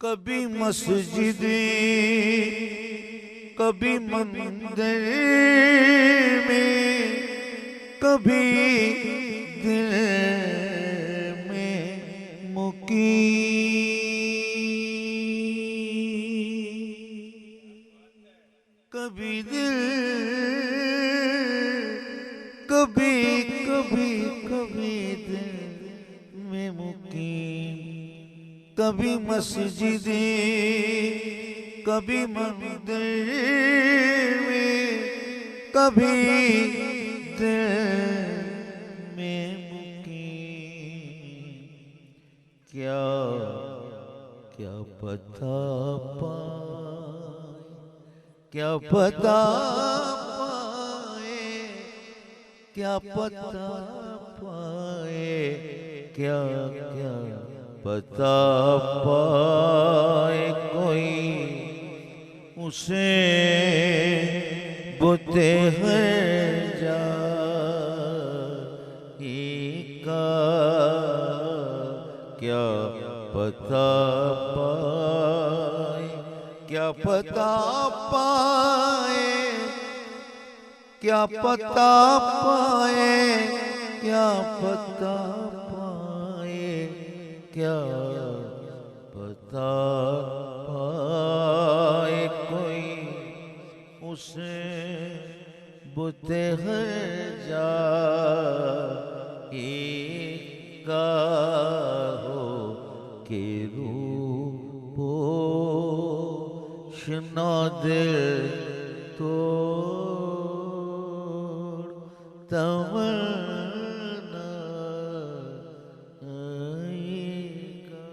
कभी मस्जिद कभी मंदिर में, कभी दिल में कभी दिल, कभी कभी कभी दिल में मुकीम, कभी मस्जिद कभी मंदिर में, कभी दिल में मुकीम। क्या क्या पता पाए, क्या पता पाए, क्या पता पाए, क्या क्या पता पाए कोई उसे बुते हर जाएगा। क्या पता पाए, क्या पता पाए, क्या पता पाए, क्या पता पाए, क्या पता पाए कोई उसे बुते हर जाएगा। हो के रूपोशना दिल तोड़ तमन्ना आएगा।